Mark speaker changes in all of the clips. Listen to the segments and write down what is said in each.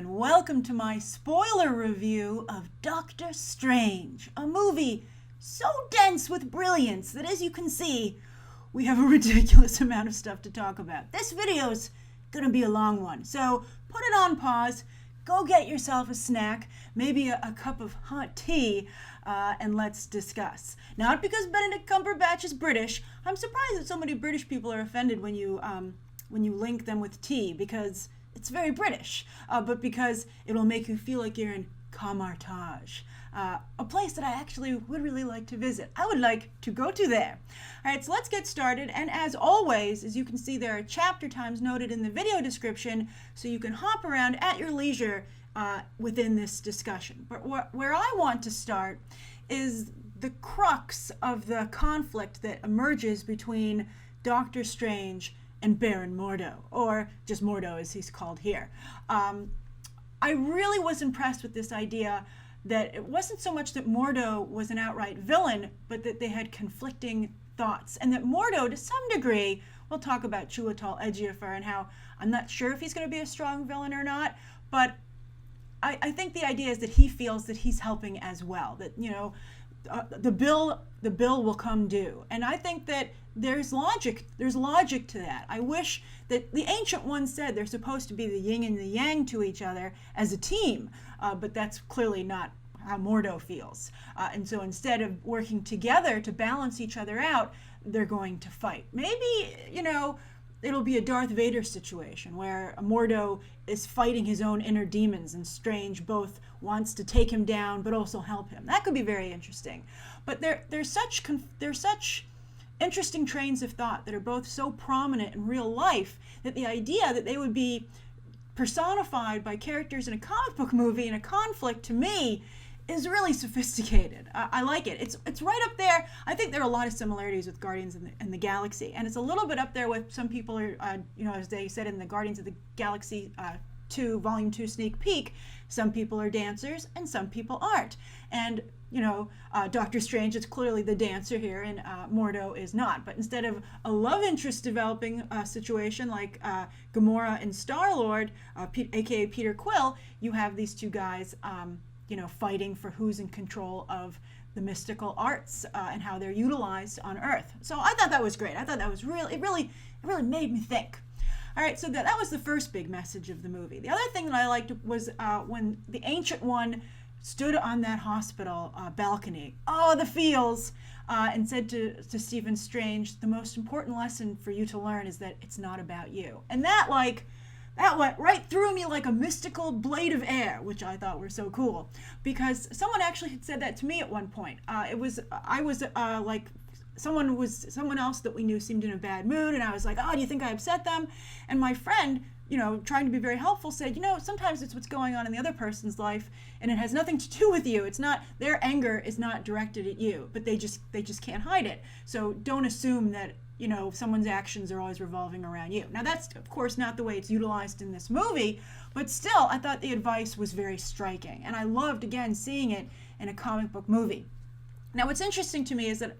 Speaker 1: and welcome to my spoiler review of Doctor Strange, a movie so dense with brilliance that, as you can see, we have a ridiculous amount of stuff to talk about. This video's gonna be a long one, so put it on pause, go get yourself a snack, maybe a cup of hot tea, and let's discuss. Not because Benedict Cumberbatch is British. I'm surprised that so many British people are offended when you link them with tea, because it's very British, but because it'll make you feel like you're in Kamar-Taj, a place that I actually would really like to visit. I would like to go to there. All right, so let's get started. And as always, as you can see, there are chapter times noted in the video description, so you can hop around at your leisure within this discussion. But where I want to start is the crux of the conflict that emerges between Doctor Strange and Baron Mordo, or just Mordo as he's called here. I really was impressed with this idea that it wasn't so much that Mordo was an outright villain, but that they had conflicting thoughts, and that Mordo, to some degree, we'll talk about Chiwetel Ejiofor and how I'm not sure if he's going to be a strong villain or not, but I think the idea is that he feels that he's helping as well, that, you know, the bill will come due. And I think that there's logic to that. I wish that the Ancient One said they're supposed to be the yin and the yang to each other as a team, but that's clearly not how Mordo feels. And so instead of working together to balance each other out, they're going to fight. Maybe, you know, it'll be a Darth Vader situation where Mordo is fighting his own inner demons and Strange both wants to take him down but also help him. That could be very interesting. But there's such interesting trains of thought that are both so prominent in real life that the idea that they would be personified by characters in a comic book movie in a conflict, to me, is really sophisticated. I like it. It's right up there. I think there are a lot of similarities with Guardians in the Galaxy, and it's a little bit up there with some people are, you know, as they said in the Guardians of the Galaxy 2 Volume 2 sneak peek, some people are dancers and some people aren't. And you know, Doctor Strange is clearly the dancer here, and Mordo is not. But instead of a love interest developing situation like Gamora and Star-Lord, aka Peter Quill, you have these two guys, you know, fighting for who's in control of the mystical arts and how they're utilized on Earth. So I thought that was great. I thought that was it really made me think. All right, so that was the first big message of the movie. The other thing that I liked was when the Ancient One stood on that hospital balcony, oh, the feels, and said to Stephen Strange, the most important lesson for you to learn is that it's not about you. And that went right through me like a mystical blade of air, which I thought were so cool, because someone actually had said that to me at one point. Someone else that we knew seemed in a bad mood, and I was like, oh, do you think I upset them? And my friend, you know, trying to be very helpful, said, you know, sometimes it's what's going on in the other person's life, and it has nothing to do with you. It's not, their anger is not directed at you, but they just can't hide it. So don't assume that, you know, someone's actions are always revolving around you. Now that's, of course, not the way it's utilized in this movie, but still, I thought the advice was very striking, and I loved, again, seeing it in a comic book movie. Now, what's interesting to me is that,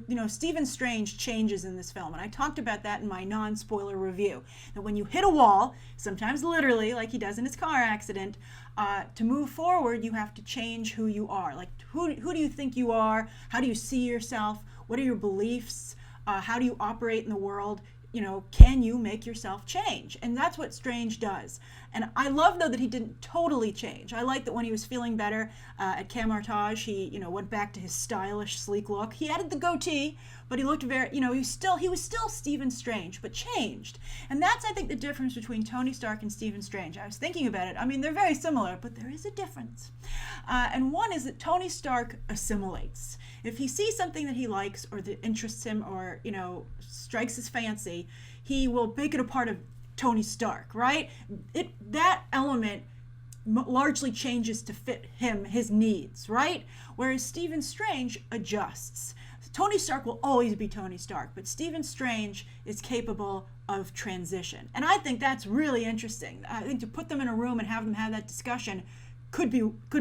Speaker 1: you know, Stephen Strange changes in this film, and I talked about that in my non-spoiler review, that when you hit a wall, sometimes literally, like he does in his car accident, to move forward, you have to change who you are. Like, who do you think you are? How do you see yourself? What are your beliefs? How do you operate in the world? You know, can you make yourself change? And that's what Strange does. And I love, though, that he didn't totally change. I like that when he was feeling better at Kamar-Taj, he, you know, went back to his stylish, sleek look. He added the goatee, but he looked very, you know, he was still Stephen Strange, but changed. And that's, I think, the difference between Tony Stark and Stephen Strange. I was thinking about it. I mean, they're very similar, but there is a difference. And one is that Tony Stark assimilates. If he sees something that he likes or that interests him or, you know, strikes his fancy, he will make it a part of Tony Stark, right? That element largely changes to fit him, his needs, right? Whereas Stephen Strange adjusts. Tony Stark will always be Tony Stark, but Stephen Strange is capable of transition. And I think that's really interesting. I think to put them in a room and have them have that discussion could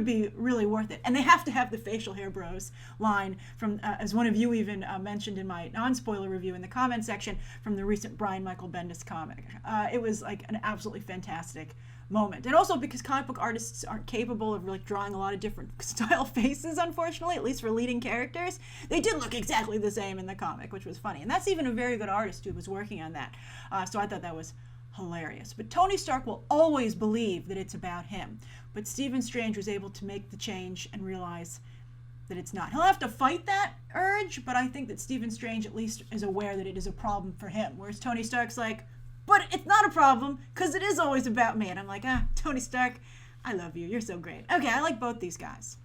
Speaker 1: be really worth it. And they have to have the facial hair bros line from, as one of you even mentioned in my non-spoiler review in the comment section, from the recent Brian Michael Bendis comic. It was like an absolutely fantastic moment. And also because comic book artists aren't capable of like drawing a lot of different style faces, unfortunately, at least for leading characters. They did look exactly the same in the comic, which was funny. And that's even a very good artist who was working on that. So I thought that was hilarious. But Tony Stark will always believe that it's about him. But Stephen Strange was able to make the change and realize that it's not. He'll have to fight that urge, but I think that Stephen Strange at least is aware that it is a problem for him. Whereas Tony Stark's like, but it's not a problem because it is always about me. And I'm like, Tony Stark, I love you. You're so great. Okay, I like both these guys.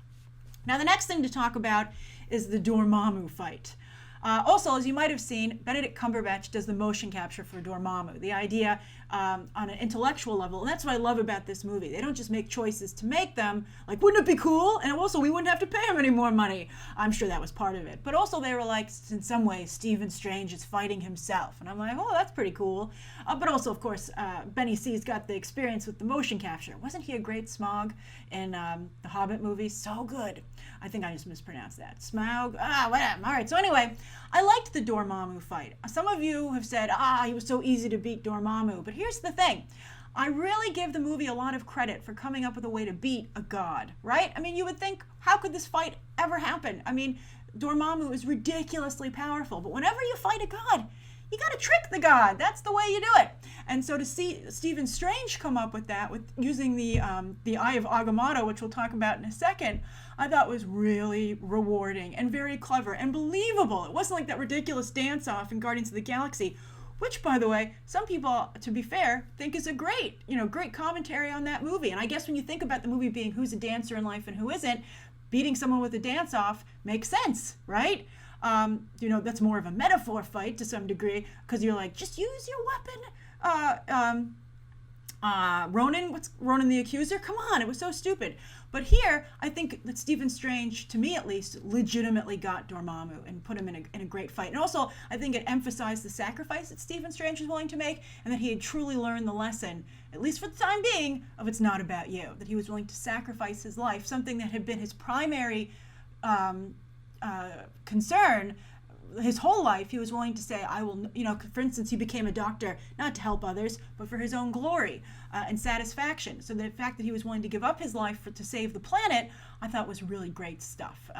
Speaker 1: Now, the next thing to talk about is the Dormammu fight. Also, as you might have seen, Benedict Cumberbatch does the motion capture for Dormammu. The idea on an intellectual level, and that's what I love about this movie. They don't just make choices to make them, like, wouldn't it be cool? And also, we wouldn't have to pay him any more money. I'm sure that was part of it. But also, they were like, in some ways, Stephen Strange is fighting himself. And I'm like, oh, that's pretty cool. But also, of course, Benny C's got the experience with the motion capture. Wasn't he a great Smaug in the Hobbit movie? So good. I think I just mispronounced that. Smaug? Whatever. All right, so anyway, I liked the Dormammu fight. Some of you have said, he was so easy to beat Dormammu. But here's the thing. I really give the movie a lot of credit for coming up with a way to beat a god, right? I mean, you would think, how could this fight ever happen? I mean, Dormammu is ridiculously powerful, but whenever you fight a god, you got to trick the god. That's the way you do it. And so to see Stephen Strange come up with that, with using the Eye of Agamotto, which we'll talk about in a second, I thought was really rewarding and very clever and believable. It wasn't like that ridiculous dance-off in Guardians of the Galaxy, which, by the way, some people, to be fair, think is a great commentary on that movie. And I guess when you think about the movie being who's a dancer in life and who isn't, beating someone with a dance-off makes sense, right? That's more of a metaphor fight to some degree, because you're like, just use your weapon. Ronan the Accuser? Come on, it was so stupid. But here, I think that Stephen Strange, to me at least, legitimately got Dormammu and put him in a great fight. And also, I think it emphasized the sacrifice that Stephen Strange was willing to make, and that he had truly learned the lesson, at least for the time being, of it's not about you. That he was willing to sacrifice his life, something that had been his primary concern his whole life. He was willing to say, I will, for instance, he became a doctor not to help others, but for his own glory and satisfaction. So the fact that he was willing to give up his life to save the planet, I thought was really great stuff.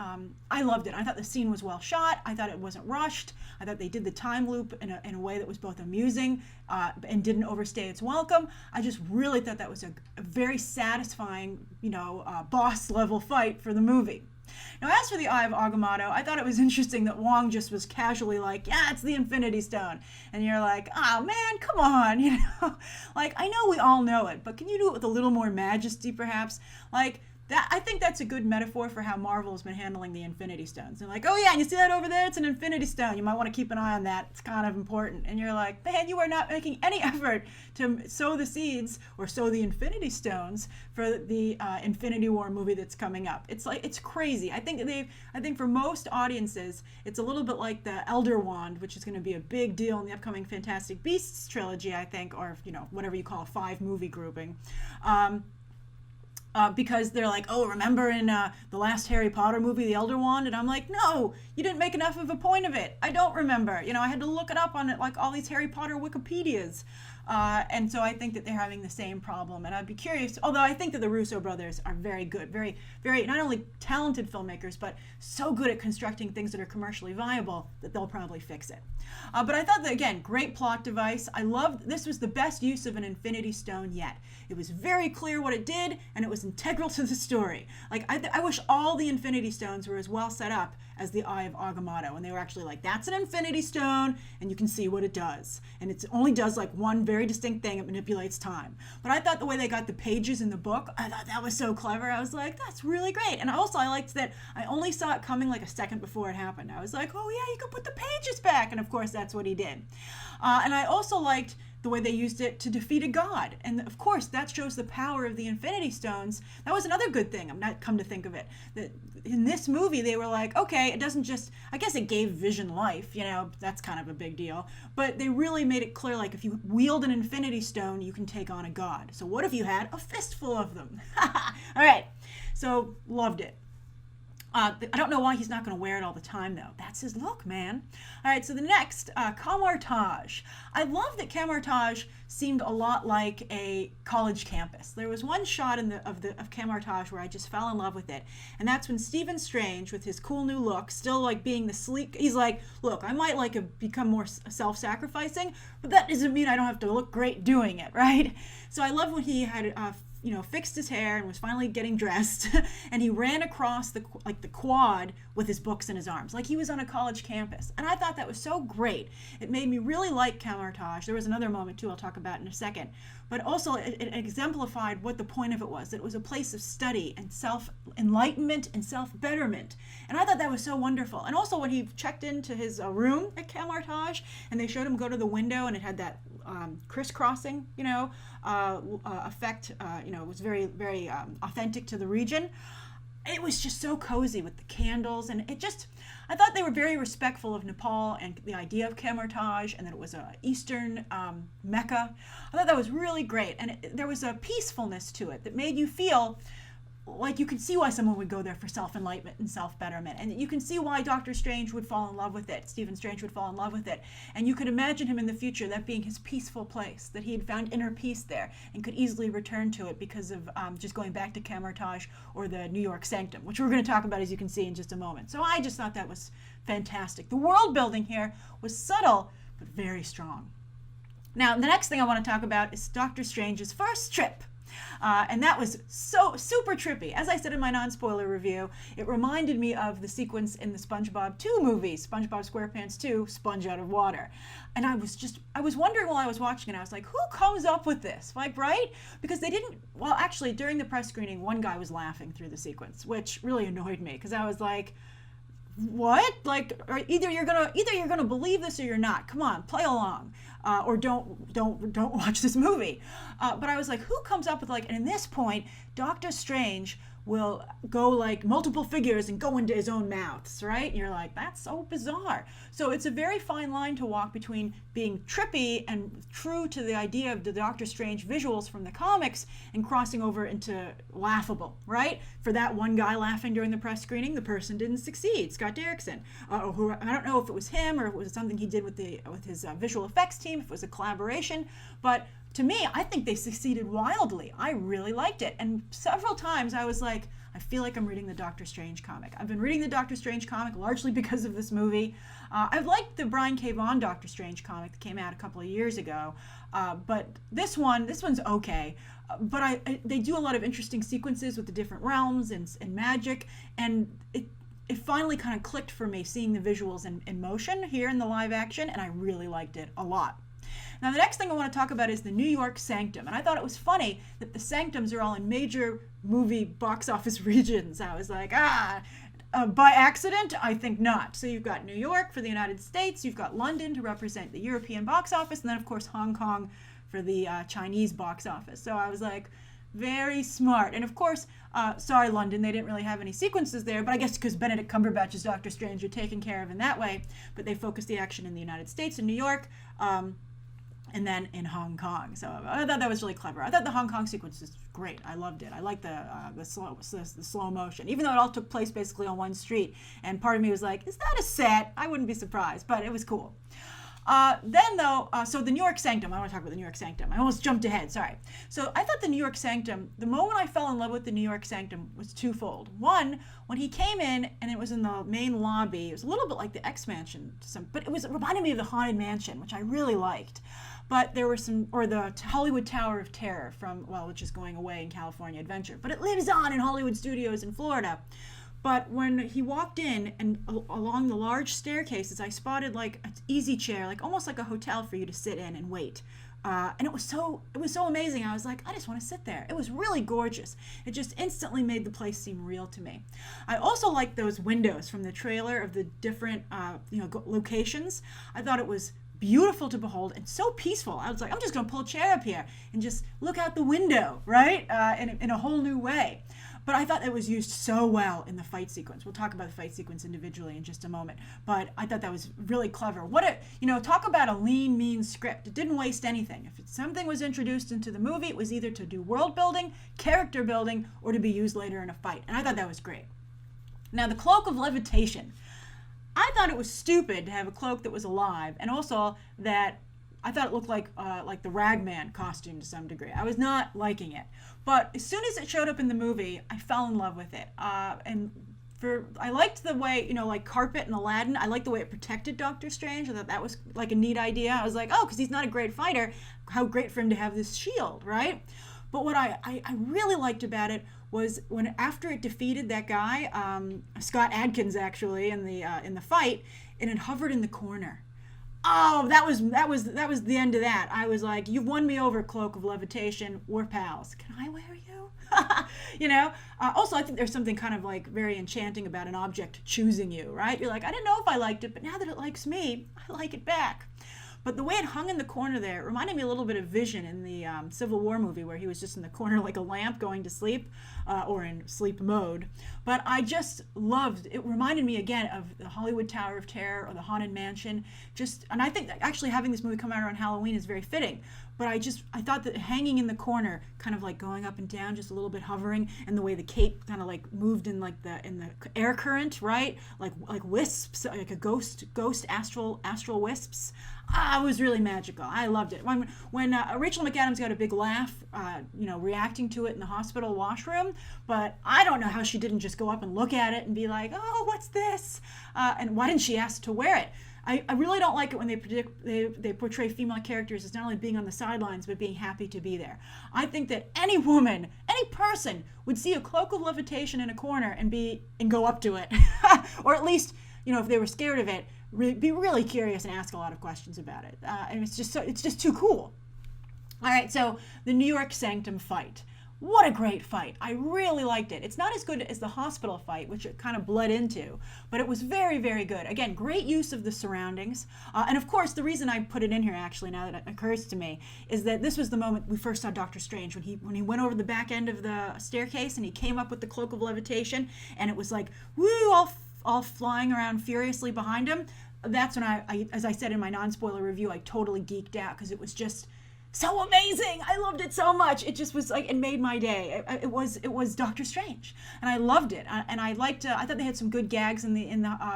Speaker 1: I loved it. I thought the scene was well shot. I thought it wasn't rushed. I thought they did the time loop in a way that was both amusing and didn't overstay its welcome. I just really thought that was a very satisfying, boss level fight for the movie. Now, as for the Eye of Agamotto, I thought it was interesting that Wong just was casually like, yeah, it's the Infinity Stone. And you're like, oh, man, come on, Like, I know we all know it, but can you do it with a little more majesty, perhaps? Like, that, I think that's a good metaphor for how Marvel has been handling the Infinity Stones. They're like, oh, yeah, and you see that over there? It's an Infinity Stone. You might want to keep an eye on that. It's kind of important. And you're like, man, you are not making any effort to sow the seeds or sow the Infinity Stones for the Infinity War movie that's coming up. It's like, it's crazy. I think for most audiences, it's a little bit like the Elder Wand, which is going to be a big deal in the upcoming Fantastic Beasts trilogy, I think, or, whatever you call a 5-movie grouping. Because they're like, oh, remember in the last Harry Potter movie, The Elder Wand? And I'm like, no, you didn't make enough of a point of it. I don't remember. I had to look it up on like all these Harry Potter Wikipedias. And so I think that they're having the same problem. And I'd be curious, although I think that the Russo brothers are very good, very, very, not only talented filmmakers, but so good at constructing things that are commercially viable that they'll probably fix it. But I thought that, again, great plot device. I loved, this was the best use of an Infinity Stone yet. It was very clear what it did, and it was integral to the story. Like, I wish all the Infinity Stones were as well set up as the Eye of Agamotto, and they were actually like, that's an Infinity Stone, and you can see what it does. And it only does like one very distinct thing. It manipulates time. But I thought the way they got the pages in the book, I thought that was so clever. I was like, that's really great. And also, I liked that I only saw it coming like a second before it happened. I was like, oh yeah, you can put the pages back. And of course, that's what he did. And I also liked the way they used it to defeat a god. And of course, that shows the power of the Infinity Stones. That was another good thing, I'm not come to think of it. That in this movie, they were like, okay, it doesn't just, I guess it gave Vision life, that's kind of a big deal. But they really made it clear, like, if you wield an Infinity Stone, you can take on a god. So what if you had a fistful of them? All right, so loved it. I don't know why he's not going to wear it all the time, though. That's his look, man. All right, so the next, Kamar-Taj. I love that Kamar-Taj seemed a lot like a college campus. There was one shot of Kamar-Taj where I just fell in love with it, and that's when Stephen Strange, with his cool new look, still like being the sleek, he's like, look, I might like become more self-sacrificing, but that doesn't mean I don't have to look great doing it, right? So I love when he had fixed his hair and was finally getting dressed, and he ran across the quad with his books in his arms, like he was on a college campus. And I thought that was so great. It made me really like Kamar-Taj. There was another moment too I'll talk about in a second, but also it exemplified what the point of it was. That it was a place of study and self-enlightenment and self-betterment. And I thought that was so wonderful. And also when he checked into his room at Kamar-Taj, and they showed him go to the window, and it had that crisscrossing, effect. It was very, very authentic to the region. It was just so cozy with the candles, and I thought they were very respectful of Nepal and the idea of Kamar-Taj, and that it was a Eastern Mecca. I thought that was really great, and there was a peacefulness to it that made you feel like you could see why someone would go there for self-enlightenment and self-betterment. And you can see why Doctor Strange would fall in love with it, Stephen Strange would fall in love with it. And you could imagine him in the future, that being his peaceful place, that he had found inner peace there and could easily return to it because of just going back to Kamar-Taj or the New York Sanctum, which we're going to talk about, as you can see, in just a moment. So I just thought that was fantastic. The world building here was subtle, but very strong. Now, the next thing I want to talk about is Doctor Strange's first trip. And that was so super trippy. As I said in my non-spoiler review, it reminded me of the sequence in the SpongeBob 2 movie, SpongeBob SquarePants 2, Sponge Out of Water. And I was wondering while I was watching it, I was like, who comes up with this? Like, right? Because they didn't, well, actually, during the press screening, one guy was laughing through the sequence, which really annoyed me, because I was like, what? Like, either you're gonna believe this or you're not. Come on, play along, or don't watch this movie. But I was like, who comes up with and in this point, Doctor Strange will go like multiple figures and go into his own mouths, right? And you're like, that's so bizarre. So it's a very fine line to walk between being trippy and true to the idea of the Doctor Strange visuals from the comics and crossing over into laughable, right? For that one guy laughing during the press screening, the person didn't succeed, Scott Derrickson. Who, I don't know if it was him or if it was something he did with his visual effects team, if it was a collaboration, but to me, I think they succeeded wildly. I really liked it. And several times I was like, I feel like I'm reading the Doctor Strange comic. I've been reading the Doctor Strange comic largely because of this movie. I've liked the Brian K. Vaughan Doctor Strange comic that came out a couple of years ago. But this one's okay. But they do a lot of interesting sequences with the different realms and magic. And it finally kind of clicked for me seeing the visuals in motion here in the live action. And I really liked it a lot. Now, the next thing I want to talk about is the New York Sanctum. And I thought it was funny that the Sanctums are all in major movie box office regions. I was like, by accident? I think not. So you've got New York for the United States, you've got London to represent the European box office, and then, of course, Hong Kong for the Chinese box office. So I was like, very smart. And, of course, sorry, London, they didn't really have any sequences there, but I guess because Benedict Cumberbatch's Doctor Strange are taken care of in that way. But they focused the action in the United States, in New York, and then in Hong Kong. So I thought that was really clever. I thought the Hong Kong sequence was great. I loved it. I liked the slow motion, even though it all took place basically on one street. And part of me was like, is that a set? I wouldn't be surprised, but it was cool. So the New York Sanctum, I want to talk about the New York Sanctum. I almost jumped ahead, sorry. So I thought the New York Sanctum, the moment I fell in love with the New York Sanctum was twofold. One, when he came in and it was in the main lobby, it was a little bit like the X-Mansion, but it reminded me of the Haunted Mansion, which I really liked. But there were the Hollywood Tower of Terror which is going away in California Adventure. But it lives on in Hollywood Studios in Florida. But when he walked in and along the large staircases, I spotted like an easy chair, like almost like a hotel for you to sit in and wait. And it was so amazing. I was like, I just want to sit there. It was really gorgeous. It just instantly made the place seem real to me. I also liked those windows from the trailer of the different locations. I thought it was beautiful to behold and so peaceful. I was like, I'm just going to pull a chair up here and just look out the window, right? In a whole new way. But I thought it was used so well in the fight sequence. We'll talk about the fight sequence individually in just a moment. But I thought that was really clever. Talk about a lean, mean script. It didn't waste anything. If something was introduced into the movie, it was either to do world building, character building, or to be used later in a fight. And I thought that was great. Now, the Cloak of Levitation. I thought it was stupid to have a cloak that was alive, and also that I thought it looked like the Ragman costume to some degree. I was not liking it. But as soon as it showed up in the movie, I fell in love with it. I liked the way, like Carpet and Aladdin, I liked the way it protected Doctor Strange. I thought that was like a neat idea. I was like, oh, because he's not a great fighter, how great for him to have this shield, right? But what I really liked about it was when after it defeated that guy, Scott Adkins actually in the fight, and it hovered in the corner. Oh, that was the end of that. I was like, you've won me over, Cloak of Levitation. We're pals. Can I wear you? Also, I think there's something kind of like very enchanting about an object choosing you, right? You're like, I didn't know if I liked it, but now that it likes me, I like it back. But the way it hung in the corner there, it reminded me a little bit of Vision in the Civil War movie, where he was just in the corner like a lamp going to sleep, or in sleep mode. But I just loved, it reminded me again of the Hollywood Tower of Terror or the Haunted Mansion. And I think that actually having this movie come out around Halloween is very fitting. But I thought that hanging in the corner, kind of like going up and down, just a little bit hovering, and the way the cape kind of like moved in the air current, right? Like wisps, like a ghost astral wisps. It was really magical. I loved it. When Rachel McAdams got a big laugh, reacting to it in the hospital washroom, but I don't know how she didn't just go up and look at it and be like, oh, what's this? And why didn't she ask to wear it? I really don't like it when they portray female characters as not only being on the sidelines, but being happy to be there. I think that any woman, any person would see a Cloak of Levitation in a corner and go up to it. Or at least, if they were scared of it, be really curious and ask a lot of questions about it. And it's just too cool. All right, so the New York Sanctum fight. What a great fight. I really liked it. It's not as good as the hospital fight, which it kind of bled into, but it was very, very good. Again, great use of the surroundings. And of course, the reason I put it in here, actually, now that it occurs to me, is that this was the moment we first saw Doctor Strange, when he went over the back end of the staircase and he came up with the Cloak of Levitation, and it was like, woo, all flying around furiously behind him. That's when I, as I said in my non-spoiler review, I totally geeked out, because it was just so amazing. I loved it so much. It just was like, it made my day. It was Doctor Strange, and I loved it. And I liked. I thought they had some good gags in the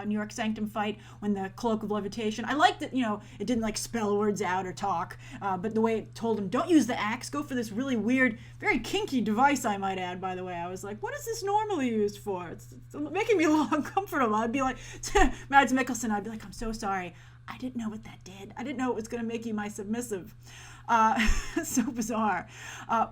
Speaker 1: New York Sanctum fight when the Cloak of Levitation. I liked that. It didn't like spell words out or talk, but the way it told him, don't use the axe. Go for this really weird, very kinky device. I might add. By the way, I was like, what is this normally used for? It's making me a little uncomfortable. I'd be like, to Mads Mikkelsen, I'd be like, I'm so sorry. I didn't know what that did. I didn't know it was going to make you my submissive. So bizarre.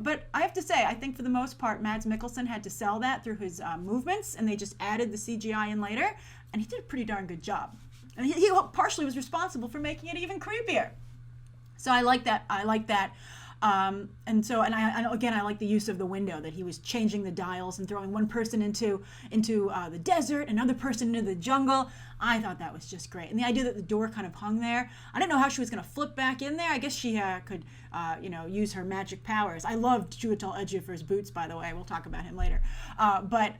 Speaker 1: But I have to say, I think for the most part, Mads Mikkelsen had to sell that through his movements, and they just added the CGI in later, and he did a pretty darn good job. And he partially was responsible for making it even creepier. So I like that. I like that. And I like the use of the window, that he was changing the dials and throwing one person into the desert, another person into the jungle. I thought that was just great. And the idea that the door kind of hung there, I didn't know how she was going to flip back in there. I guess she could, use her magic powers. I loved Chiwetel Ejiofor's boots, by the way. We'll talk about him later. But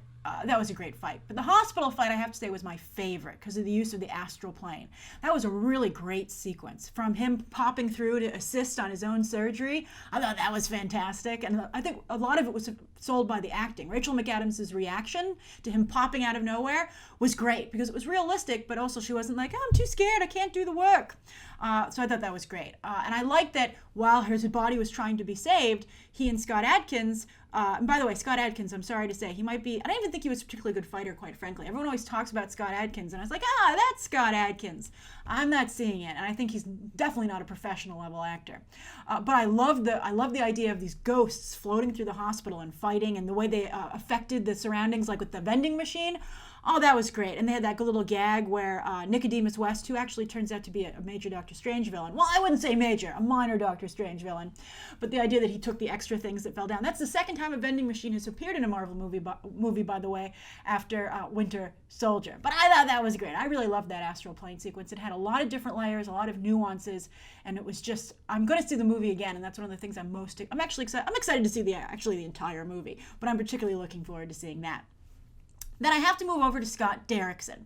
Speaker 1: that was a great fight. But the hospital fight, I have to say, was my favorite because of the use of the Astral Plane. That was a really great sequence. From him popping through to assist on his own surgery, I thought that was fantastic. And I think a lot of it was sold by the acting. Rachel McAdams' reaction to him popping out of nowhere was great because it was realistic, but also she wasn't like, oh, I'm too scared, I can't do the work. So I thought that was great. And I liked that while his body was trying to be saved, he and Scott Adkins, and by the way, Scott Adkins, I'm sorry to say, he might be, I don't even think he was a particularly good fighter, quite frankly. Everyone always talks about Scott Adkins, and I was like, that's Scott Adkins. I'm not seeing it, and I think he's definitely not a professional level actor. But I love the idea of these ghosts floating through the hospital and fighting, and the way they affected the surroundings, like with the vending machine. Oh, that was great. And they had that little gag where Nicodemus West, who actually turns out to be a major Doctor Strange villain. Well, I wouldn't say major, a minor Doctor Strange villain. But the idea that he took the extra things that fell down. That's the second time a vending machine has appeared in a Marvel movie, by the way, after Winter Soldier. But I thought that was great. I really loved that Astral Plane sequence. It had a lot of different layers, a lot of nuances, and it was just, I'm going to see the movie again, and that's one of the things I'm actually excited. I'm excited to see the entire movie, but I'm particularly looking forward to seeing that. Then I have to move over to Scott Derrickson.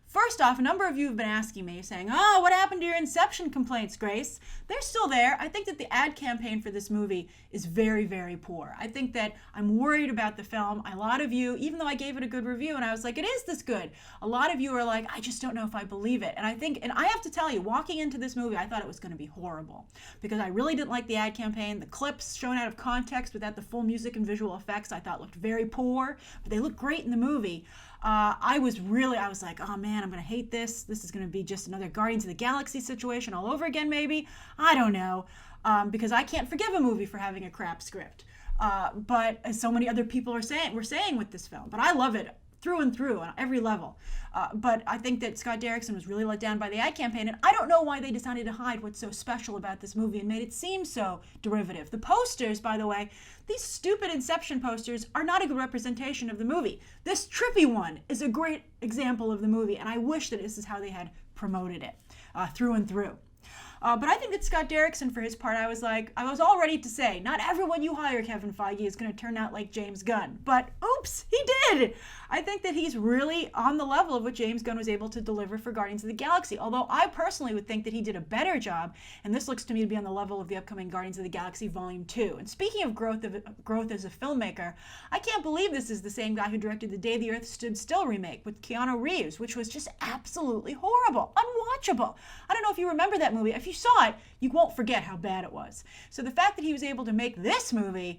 Speaker 1: First off, a number of you have been asking me, saying, oh, what happened to your Inception complaints, Grace? They're still there. I think that the ad campaign for this movie is very, very poor. I think that I'm worried about the film. A lot of you, even though I gave it a good review and I was like, it is this good, a lot of you are like, I just don't know if I believe it. And I have to tell you, walking into this movie, I thought it was going to be horrible because I really didn't like the ad campaign. The clips shown out of context without the full music and visual effects I thought looked very poor, but they look great in the movie. I was like, oh man, I'm going to hate this. This is going to be just another Guardians of the Galaxy situation all over again, maybe. I don't know, because I can't forgive a movie for having a crap script. But as so many other people were saying with this film, but I love it through and through on every level. But I think that Scott Derrickson was really let down by the ad campaign, and I don't know why they decided to hide what's so special about this movie and made it seem so derivative. The posters, by the way, these stupid Inception posters are not a good representation of the movie. This trippy one is a great example of the movie, and I wish that this is how they had promoted it through and through. But I think that Scott Derrickson, for his part, I was all ready to say, not everyone you hire, Kevin Feige, is going to turn out like James Gunn. But oops, he did. I think that he's really on the level of what James Gunn was able to deliver for Guardians of the Galaxy. Although I personally would think that he did a better job, and this looks to me to be on the level of the upcoming Guardians of the Galaxy Volume 2. And speaking of growth as a filmmaker, I can't believe this is the same guy who directed the Day the Earth Stood Still remake with Keanu Reeves, which was just absolutely horrible, unwatchable. I don't know if you remember that movie. If you saw it, you won't forget how bad it was. So the fact that he was able to make this movie,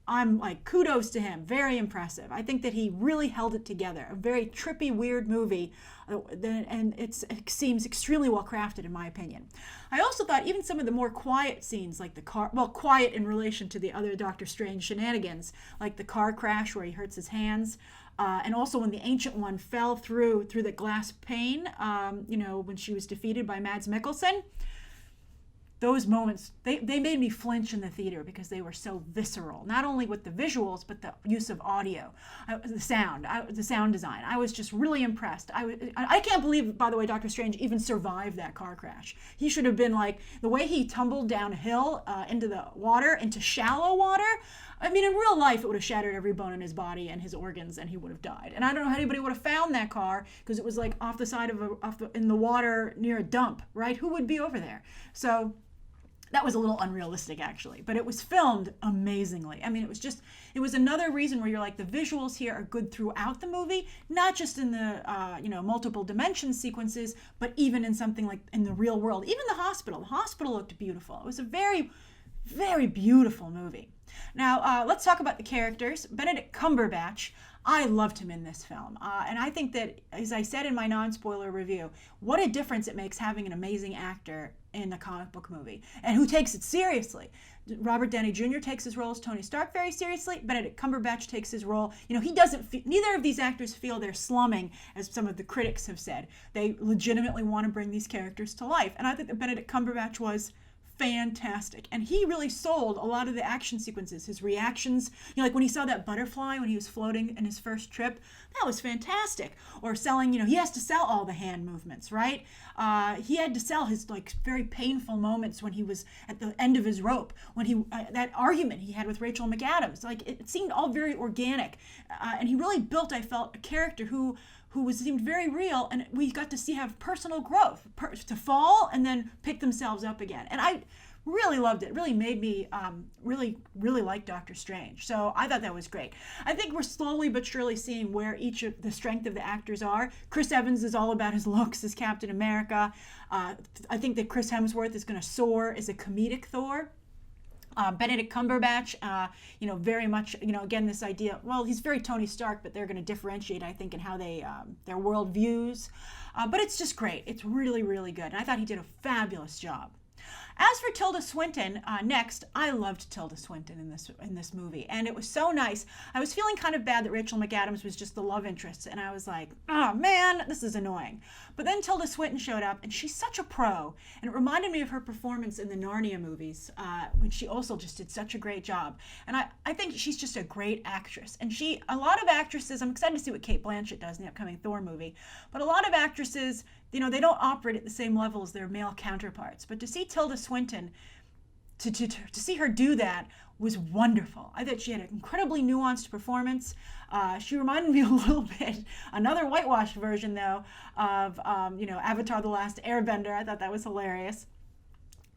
Speaker 1: I'm like, kudos to him. Very impressive. I think that he really held it together. A very trippy, weird movie, and it seems extremely well crafted, in my opinion. I also thought even some of the more quiet scenes, like the car, well, quiet in relation to the other Doctor Strange shenanigans, like the car crash where he hurts his hands, and also when the Ancient One fell through the glass pane, when she was defeated by Mads Mikkelsen. Those moments, they made me flinch in the theater because they were so visceral. Not only with the visuals, but the use of audio, the sound design. I was just really impressed. I can't believe, by the way, Doctor Strange even survived that car crash. He should have been like, the way he tumbled downhill into the water, into shallow water. I mean, in real life, it would have shattered every bone in his body and his organs, and he would have died. And I don't know how anybody would have found that car because it was like off the side in the water near a dump, right? Who would be over there? So that was a little unrealistic, actually, but it was filmed amazingly. I mean, it was another reason where you're like, the visuals here are good throughout the movie, not just in the, multiple dimension sequences, but even in something like in the real world. Even the hospital looked beautiful. It was a very, very beautiful movie. Now, let's talk about the characters. Benedict Cumberbatch, I loved him in this film. And I think that, as I said in my non-spoiler review, what a difference it makes having an amazing actor in a comic book movie, and who takes it seriously. Robert Downey Jr. takes his role as Tony Stark very seriously. Benedict Cumberbatch takes his role. Neither of these actors feel they're slumming, as some of the critics have said. They legitimately want to bring these characters to life. And I think that Benedict Cumberbatch was fantastic, and he really sold a lot of the action sequences, his reactions, like when he saw that butterfly when he was floating in his first trip, that was fantastic. Or selling, he has to sell all the hand movements, right? He had to sell his very painful moments when he was at the end of his rope, when he that argument he had with Rachel McAdams. It seemed all very organic, and he really built, I felt, a character who seemed very real, and we got to see have personal growth, to fall and then pick themselves up again. And I really loved it. It really made me really, really like Doctor Strange. So I thought that was great. I think we're slowly but surely seeing where each of the strength of the actors are. Chris Evans is all about his looks as Captain America. I think that Chris Hemsworth is going to soar as a comedic Thor. Benedict Cumberbatch, very much, again, this idea, well, he's very Tony Stark, but they're going to differentiate, I think, in how they, their world views. But it's just great. It's really, really good. And I thought he did a fabulous job. As for Tilda Swinton, next, I loved Tilda Swinton in this movie, and it was so nice. I was feeling kind of bad that Rachel McAdams was just the love interest, and I was like, oh man, this is annoying. But then Tilda Swinton showed up, and she's such a pro, and it reminded me of her performance in the Narnia movies, when she also just did such a great job. And I think she's just a great actress. And a lot of actresses, I'm excited to see what Cate Blanchett does in the upcoming Thor movie, but a lot of actresses, they don't operate at the same level as their male counterparts. But to see Tilda Swinton to see her do that was wonderful. I thought she had an incredibly nuanced performance. She reminded me a little bit, another whitewashed version though, of Avatar: The Last Airbender. I thought that was hilarious.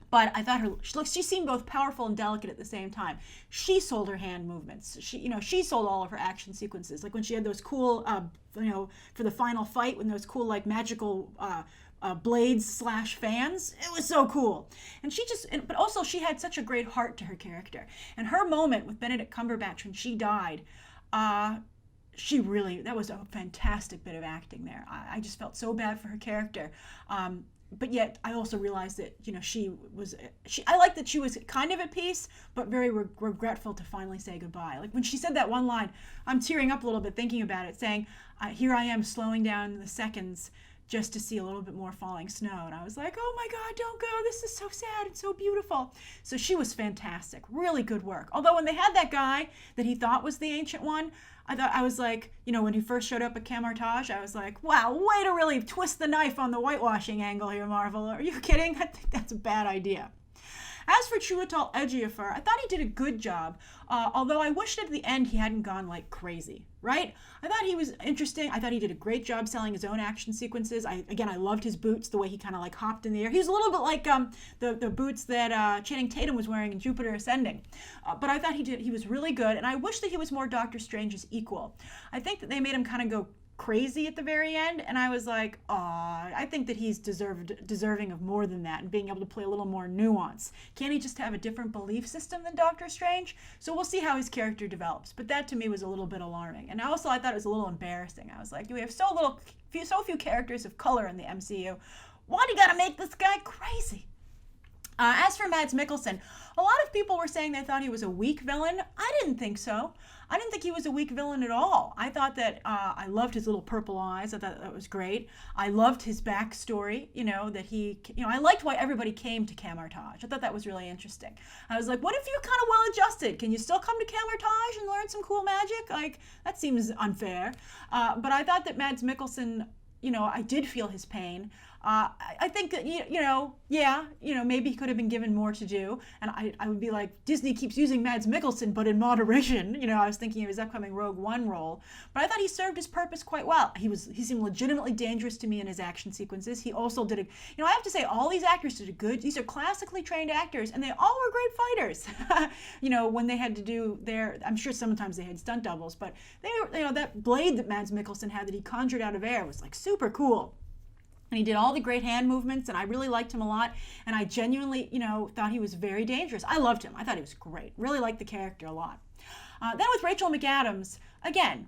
Speaker 1: But I thought she seemed both powerful and delicate at the same time. She sold her hand movements. She sold all of her action sequences. Like when she had those cool, for the final fight, when those cool like magical blades / fans. It was so cool. And but also she had such a great heart to her character. And her moment with Benedict Cumberbatch when she died, that was a fantastic bit of acting there. I just felt so bad for her character. But yet I also realized that, I liked that she was kind of at peace, but very regretful to finally say goodbye. Like when she said that one line, I'm tearing up a little bit thinking about it, saying, here I am slowing down the seconds just to see a little bit more falling snow. And I was like, oh my God, don't go. This is so sad and so beautiful. So she was fantastic. Really good work. Although when they had that guy that he thought was the Ancient One, I was like, when he first showed up at Kamar-Taj, I was like, wow, way to really twist the knife on the whitewashing angle here, Marvel. Are you kidding? I think that's a bad idea. As for Chiwetel Ejiofor, I thought he did a good job, although I wished at the end he hadn't gone like crazy, right? I thought he was interesting. I thought he did a great job selling his own action sequences. I loved his boots, the way he kind of like hopped in the air. He was a little bit like the boots that Channing Tatum was wearing in Jupiter Ascending. But I thought he was really good, and I wish that he was more Doctor Strange's equal. I think that they made him kind of go crazy at the very end, and I was like, I think that he's deserving of more than that and being able to play a little more nuance. Can't he just have a different belief system than Doctor Strange? So we'll see how his character develops, but that to me was a little bit alarming. And also I thought it was a little embarrassing. I was like, we have so few characters of color in the MCU. Why do you gotta make this guy crazy? As for Mads Mikkelsen, a lot of people were saying they thought he was a weak villain. I didn't think so. I didn't think he was a weak villain at all. I thought that I loved his little purple eyes. I thought that was great. I loved his backstory, that he, I liked why everybody came to Kamar-Taj. I thought that was really interesting. I was like, what if you're kind of well adjusted? Can you still come to Kamar-Taj and learn some cool magic? Like, that seems unfair. But I thought that Mads Mikkelsen, I did feel his pain. I think that, maybe he could have been given more to do. And I would be like, Disney keeps using Mads Mikkelsen, but in moderation. I was thinking of his upcoming Rogue One role. But I thought he served his purpose quite well. He seemed legitimately dangerous to me in his action sequences. He also did I have to say, all these actors did these are classically trained actors, and they all were great fighters. When they had to do I'm sure sometimes they had stunt doubles, but they were, that blade that Mads Mikkelsen had that he conjured out of air was like super cool. And he did all the great hand movements, and I really liked him a lot. And I genuinely, thought he was very dangerous. I loved him. I thought he was great. Really liked the character a lot. Then with Rachel McAdams, again,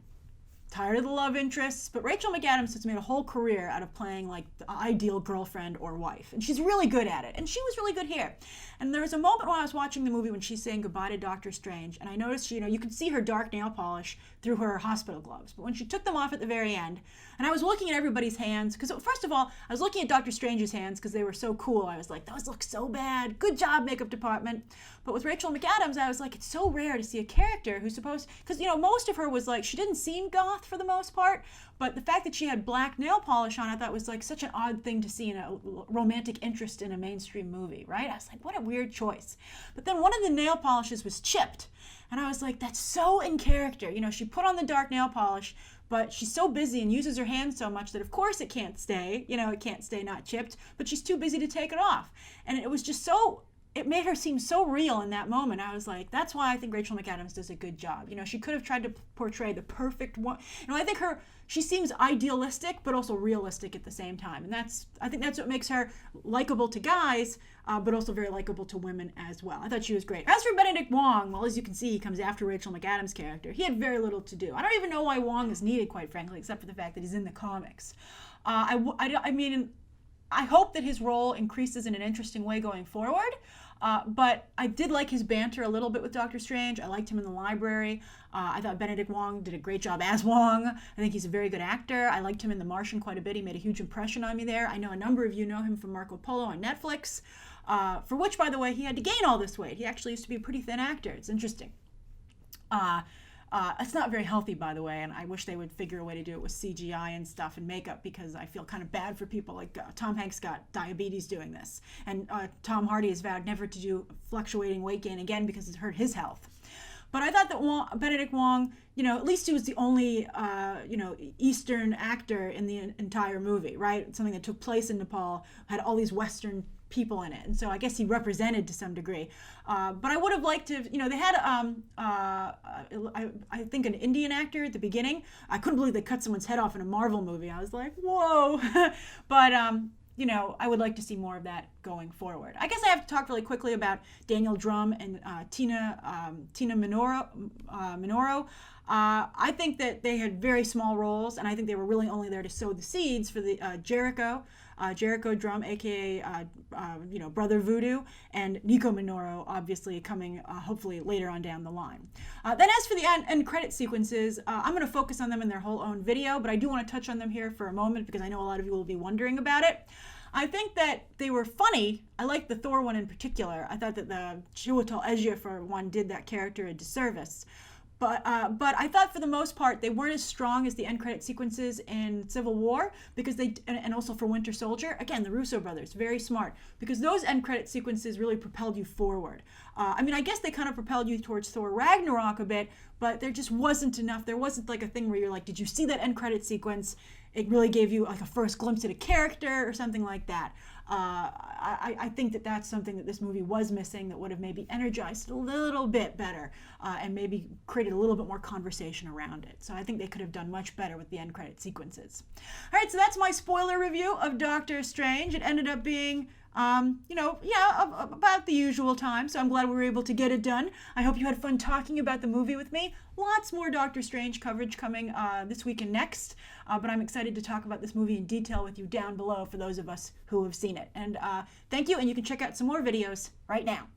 Speaker 1: tired of the love interests, but Rachel McAdams has made a whole career out of playing like the ideal girlfriend or wife. And she's really good at it. And she was really good here. And there was a moment when I was watching the movie when she's saying goodbye to Doctor Strange, and I noticed, you could see her dark nail polish through her hospital gloves. But when she took them off at the very end, and I was looking at everybody's hands, because first of all, I was looking at Doctor Strange's hands because they were so cool. I was like, those look so bad. Good job, makeup department. But with Rachel McAdams, I was like, it's so rare to see a character who's supposed, because, most of her was like, she didn't seem goth for the most part, but the fact that she had black nail polish on, I thought was like such an odd thing to see in a romantic interest in a mainstream movie, right? I was like, what a weird choice. But then one of the nail polishes was chipped, and I was like, that's so in character. She put on the dark nail polish, but she's so busy and uses her hands so much that of course it can't stay, it can't stay not chipped, but she's too busy to take it off. And it was just it made her seem so real in that moment. I was like, that's why I think Rachel McAdams does a good job. She could have tried to portray the perfect one. I think she seems idealistic, but also realistic at the same time. And I think that's what makes her likable to guys, but also very likable to women as well. I thought she was great. As for Benedict Wong, well, as you can see, he comes after Rachel McAdams' character. He had very little to do. I don't even know why Wong is needed, quite frankly, except for the fact that he's in the comics. I hope that his role increases in an interesting way going forward. But I did like his banter a little bit with Doctor Strange. I liked him in the library. I thought Benedict Wong did a great job as Wong. I think he's a very good actor. I liked him in The Martian quite a bit. He made a huge impression on me there. I know a number of you know him from Marco Polo on Netflix, for which, by the way, he had to gain all this weight. He actually used to be a pretty thin actor. It's interesting. It's not very healthy, by the way, and I wish they would figure a way to do it with CGI and stuff and makeup, because I feel kind of bad for people like Tom Hanks got diabetes doing this, and Tom Hardy has vowed never to do fluctuating weight gain again because it's hurt his health. But I thought that Benedict Wong, at least he was the only, Eastern actor in the entire movie, right? Something that took place in Nepal, had all these Western people in it, and so I guess he represented to some degree. But I would have liked to, they had, I think, an Indian actor at the beginning. I couldn't believe they cut someone's head off in a Marvel movie. I was like, whoa. But, I would like to see more of that going forward. I guess I have to talk really quickly about Daniel Drumm and Tina Minoru. I think that they had very small roles, and I think they were really only there to sow the seeds for the Jericho Drumm, aka Brother Voodoo, and Nico Minoru, obviously coming hopefully later on down the line. Then as for the end credit sequences, I'm going to focus on them in their whole own video, but I do want to touch on them here for a moment because I know a lot of you will be wondering about it. I think that they were funny. I liked the Thor one in particular. I thought that the Chiwetel Ejiofor one did that character a disservice. But I thought for the most part they weren't as strong as the end credit sequences in Civil War, because and also for Winter Soldier. Again, the Russo brothers, very smart, because those end credit sequences really propelled you forward. I guess they kind of propelled you towards Thor Ragnarok a bit, but there just wasn't enough. There wasn't like a thing where you're like, did you see that end credit sequence? It really gave you like a first glimpse at a character or something like that. I think that that's something that this movie was missing, that would have maybe energized it a little bit better, and maybe created a little bit more conversation around it. So I think they could have done much better with the end credit sequences. All right, so that's my spoiler review of Doctor Strange. It ended up being about the usual time, so I'm glad we were able to get it done. I hope you had fun talking about the movie with me. Lots more Doctor Strange coverage coming this week and next, but I'm excited to talk about this movie in detail with you down below for those of us who have seen it. And thank you, and you can check out some more videos right now.